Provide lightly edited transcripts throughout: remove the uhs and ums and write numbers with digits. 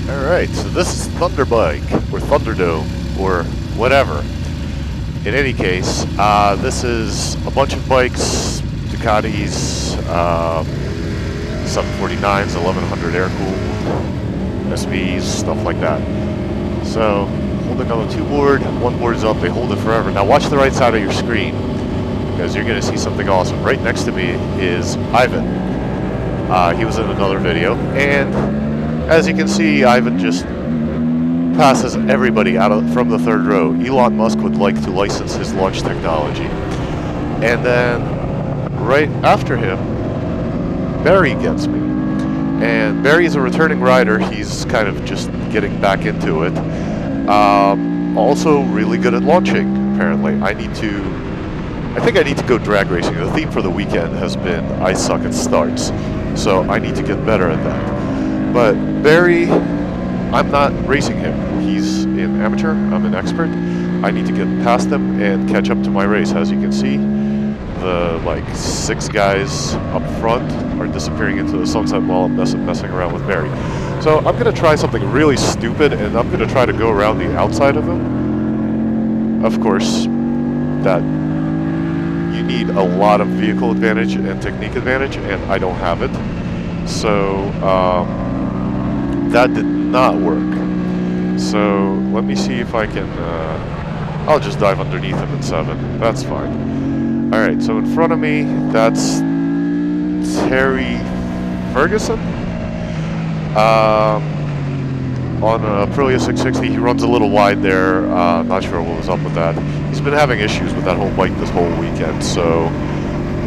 Alright, so this is Thunderbike, or Thunderdome, or whatever. In any case, this is a bunch of bikes, Ducatis, 749s, 1100 air-cooled, SVs, stuff like that. So, holding on the two board, one board is up, they hold it forever. Now watch the right side of your screen, because you're going to see something awesome. Right next to me is Ivan. He was in another video, and as you can see, Ivan just passes everybody from the third row. Elon Musk would like to license his launch technology. And then, right after him, Barry gets me. And Barry's a returning rider. He's kind of just getting back into it. Also really good at launching, apparently. I think I need to go drag racing. The theme for the weekend has been I suck at starts. So I need to get better at that. But Barry, I'm not racing him. He's an amateur, I'm an expert. I need to get past him and catch up to my race. As you can see, the like 6 guys up front are disappearing into the sunset while I'm messing around with Barry. So I'm going to try something really stupid, and I'm going to try to go around the outside of him. Of course, that you need a lot of vehicle advantage and technique advantage, and I don't have it. So, that did not work. So let me see if I can, I'll just dive underneath him in 7. That's fine. Alright, so in front of me, that's Terry Ferguson. On a Aprilia 660, he runs a little wide there. Not sure what was up with that. He's been having issues with that whole bike this whole weekend, so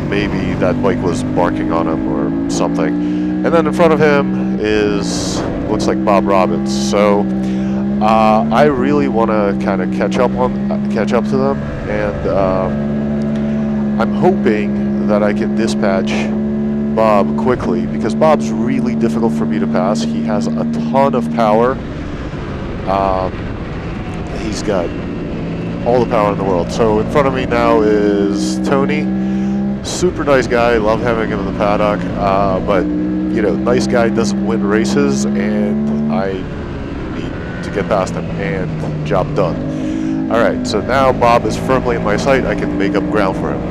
maybe that bike was barking on him or something. And then in front of him looks like Bob Robbins. So I really want to kind of catch up to them, and I'm hoping that I can dispatch Bob quickly, because Bob's really difficult for me to pass. He has a ton of power. He's got all the power in the world. So in front of me now is Tony. Super nice guy, love having him in the paddock, but you know, nice guy doesn't win races, and I need to get past him, and job done. Alright, so now Bob is firmly in my sight. I can make up ground for him.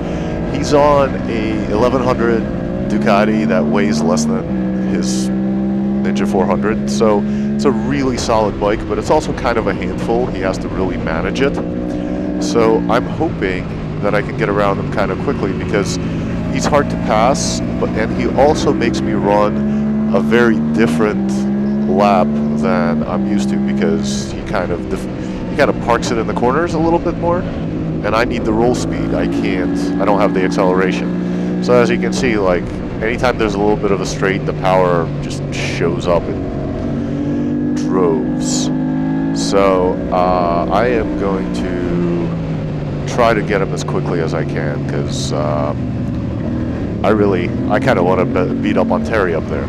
He's on a 1100 Ducati that weighs less than his Ninja 400, so it's a really solid bike, but it's also kind of a handful. He has to really manage it. So I'm hoping that I can get around him kind of quickly, because he's hard to pass, and he also makes me run a very different lap than I'm used to, because he kind of parks it in the corners a little bit more, and I need the roll speed. I don't have the acceleration. So as you can see, like anytime there's a little bit of a straight, the power just shows up in droves. So I am going to try to get him as quickly as I can, because I kind of want to beat up on Terry up there.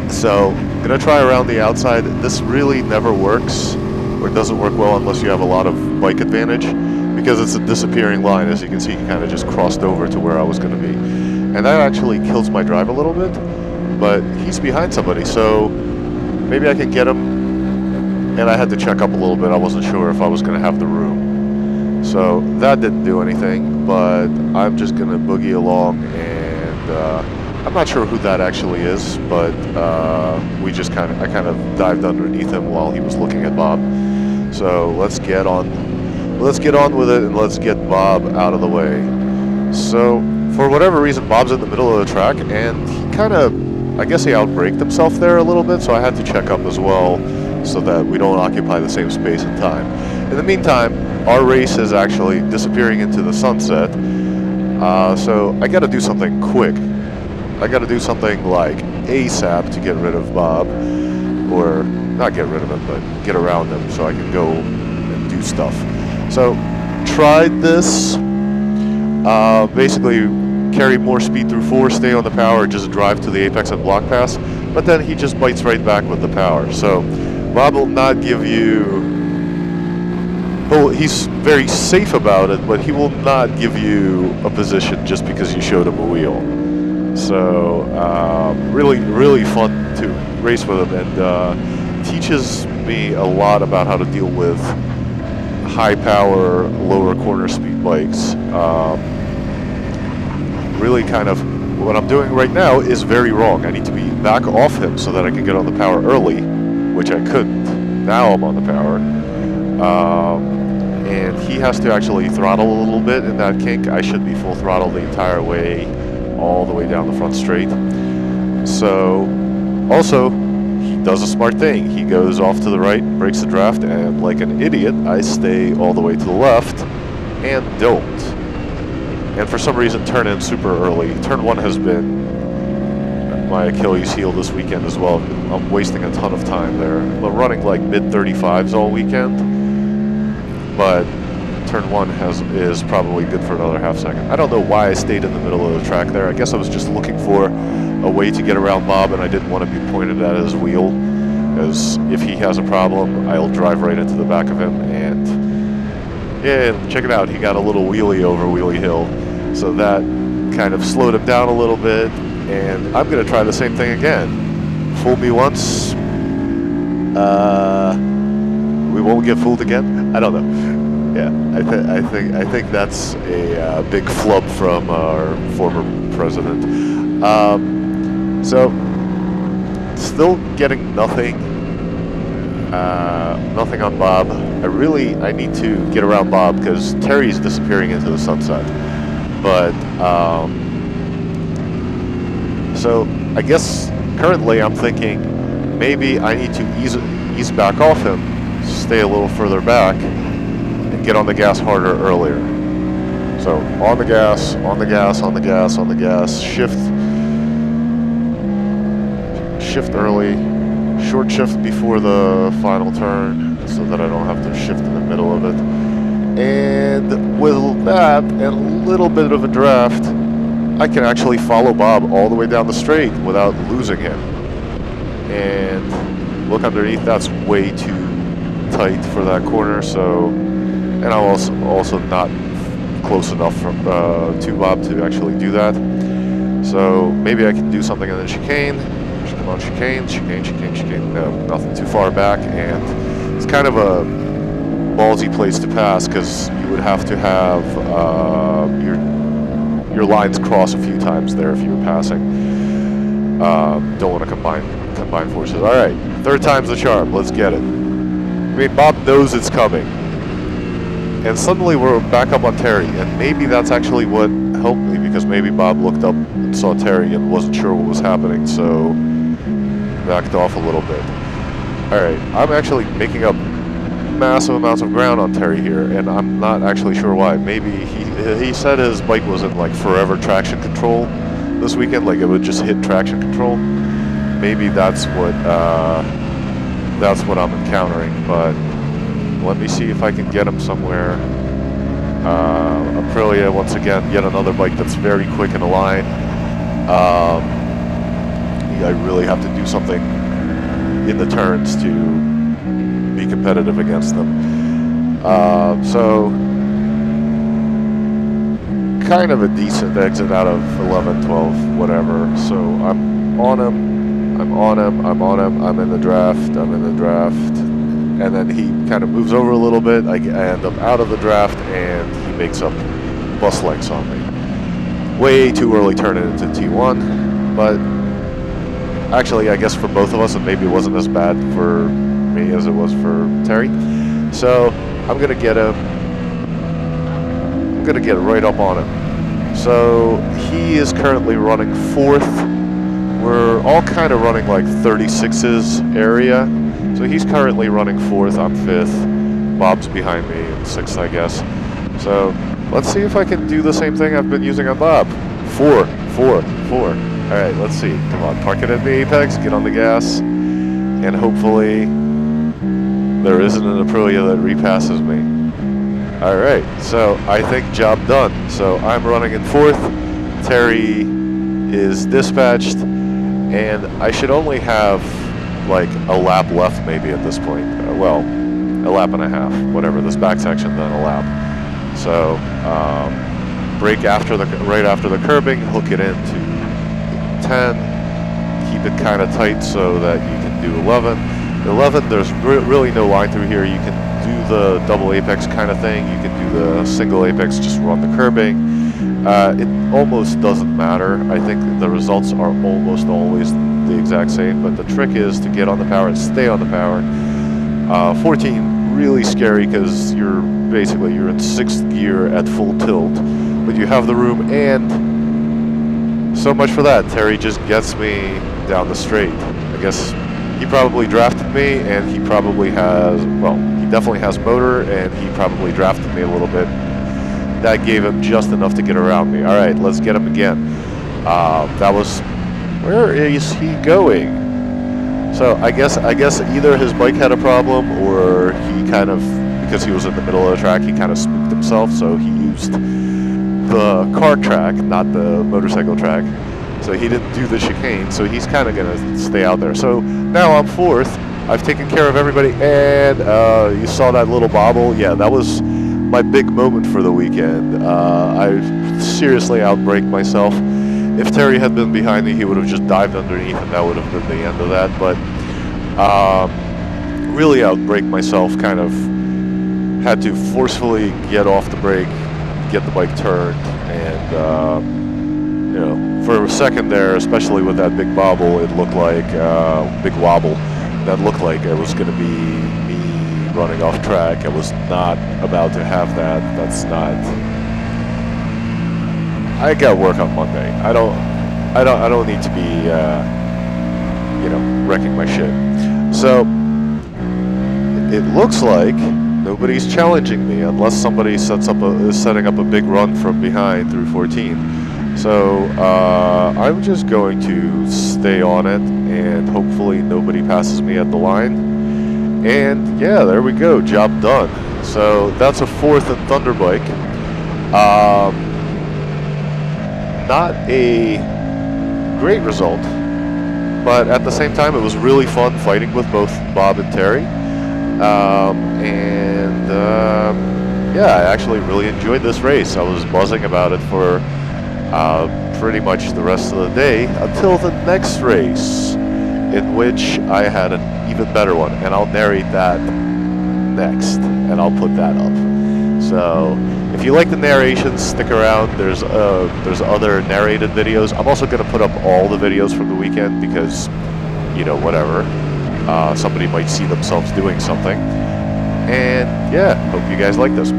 So I'm going to try around the outside. This really never works, or doesn't work well unless you have a lot of bike advantage, because it's a disappearing line. As you can see, he kind of just crossed over to where I was going to be. And that actually kills my drive a little bit, but he's behind somebody, so maybe I can get him. And I had to check up a little bit. I wasn't sure if I was going to have the room. So that didn't do anything, but I'm just going to boogie along, and I'm not sure who that actually is, but I kind of dived underneath him while he was looking at Bob. So let's get on with it, and let's get Bob out of the way. So for whatever reason, Bob's in the middle of the track, and he kind of, I guess he outbraked himself there a little bit, so I had to check up as well, so that we don't occupy the same space and time. In the meantime, our race is actually disappearing into the sunset, so I gotta do something quick. I gotta do something like ASAP to get rid of Bob, or not get rid of him, but get around him so I can go and do stuff. So, tried this, basically carry more speed through 4, stay on the power, just drive to the apex and block pass, but then he just bites right back with the power. So Bob will not give you, he's very safe about it, but he will not give you a position just because you showed him a wheel. So really fun to race with him, and teaches me a lot about how to deal with high power, lower corner speed bikes. Really kind of what I'm doing right now is very wrong. I need to be back off him so that I can get on the power early, which I couldn't. Now I'm on the power. And he has to actually throttle a little bit in that kink. I should be full throttle the entire way, all the way down the front straight. So, also, he does a smart thing. He goes off to the right, breaks the draft, and like an idiot, I stay all the way to the left and don't. And for some reason, turn in super early. Turn 1 has been my Achilles heel this weekend as well. I'm wasting a ton of time there. I'm running like mid-35s all weekend, but turn 1 is probably good for another half second. I don't know why I stayed in the middle of the track there. I guess I was just looking for a way to get around Bob, and I didn't want to be pointed at his wheel, because if he has a problem, I'll drive right into the back of him. And yeah, check it out, he got a little wheelie over Wheelie Hill, so that kind of slowed him down a little bit. And I'm going to try the same thing again. Fool me once, we won't get fooled again. I don't know. Yeah, I think that's a big flub from our former president. So still getting nothing on Bob. I need to get around Bob because Terry's disappearing into the sunset. But so I guess currently I'm thinking maybe I need to ease back off him, stay a little further back, and get on the gas harder earlier. So on the gas, on the gas, on the gas, on the gas, shift early, short shift before the final turn so that I don't have to shift in the middle of it. And with that and a little bit of a draft, I can actually follow Bob all the way down the straight without losing him. And look underneath, that's way too tight for that corner, so, and I'm also not close enough to Bob to actually do that. So maybe I can do something in the chicane. Come on, chicane. No, nothing too far back, and it's kind of a ballsy place to pass because you would have to have your lines cross a few times there if you were passing. Don't want to combine forces. All right, third time's the charm. Let's get it. I mean, Bob knows it's coming, and suddenly we're back up on Terry, and maybe that's actually what helped me, because maybe Bob looked up and saw Terry and wasn't sure what was happening, so backed off a little bit. All right, I'm actually making up massive amounts of ground on Terry here, and I'm not actually sure why. Maybe he said his bike was in like forever traction control this weekend, like it would just hit traction control. Maybe that's what I'm encountering, but let me see if I can get him somewhere. Aprilia, once again, yet another bike that's very quick in the line. I really have to do something in the turns to be competitive against them. So kind of a decent exit out of 11, 12, whatever. So I'm on him, I'm in the draft, and then he kind of moves over a little bit. I end up out of the draft, and he makes up bus lengths on me. Way too early turning into T1, but actually, I guess for both of us, and maybe it wasn't as bad for me as it was for Terry. So I'm gonna get him. I'm gonna get right up on him. So he is currently running 4th. We're all kind of running like 36s area. So he's currently running 4th. I'm 5th. Bob's behind me in 6th, I guess. So let's see if I can do the same thing I've been using on Bob. 4. All right, let's see. Come on, park it at the apex, get on the gas, and hopefully there isn't an Aprilia that repasses me. All right, so I think job done. So I'm running in 4th. Terry is dispatched, and I should only have like a lap left maybe at this point. Well, a lap and a half, whatever. This back section, then a lap. So brake right after the curbing, hook it into 10, keep it kind of tight so that you can do 11, 11, there's really no line through here. You can do the double apex kind of thing. You can do the single apex, just run the curbing. It almost doesn't matter. I think the results are almost always the exact same, but the trick is to get on the power and stay on the power. 14, really scary because you're in 6th gear at full tilt, but you have the room, and so much for that. Terry just gets me down the straight. I guess he probably drafted me, and he probably has, well, he definitely has motor, and he probably drafted me a little bit. That gave him just enough to get around me. All right, let's get him again. That was, where is he going? So I guess either his bike had a problem, or he kind of, because he was in the middle of the track, he kind of spooked himself, so he used the car track, not the motorcycle track. So he didn't do the chicane, so he's kind of going to stay out there. So now I'm 4th. I've taken care of everybody, and you saw that little bobble. Yeah, that was my big moment for the weekend. I seriously outbraked myself. If Terry had been behind me, he would have just dived underneath, and that would have been the end of that. But really outbraked myself, kind of had to forcefully get off the brake, get the bike turned, and you know, for a second there, especially with that big bobble, it looked like big wobble. That looked like it was going to be me running off track. I was not about to have that. That's not. I got work on Monday. I don't need to be, you know, wrecking my shit. So it looks like nobody's challenging me unless somebody is setting up a big run from behind through 14. So I'm just going to stay on it, and hopefully nobody passes me at the line. And yeah, there we go, job done. So that's a 4th in thunderbike. Not a great result, but at the same time it was really fun fighting with both Bob and Terry. Yeah, I actually really enjoyed this race. I was buzzing about it for pretty much the rest of the day until the next race, in which I had an even better one, and I'll narrate that next, and I'll put that up. So if you like the narrations, stick around. There's other narrated videos. I'm also going to put up all the videos from the weekend because, you know, whatever. Somebody might see themselves doing something. And yeah, hope you guys like this.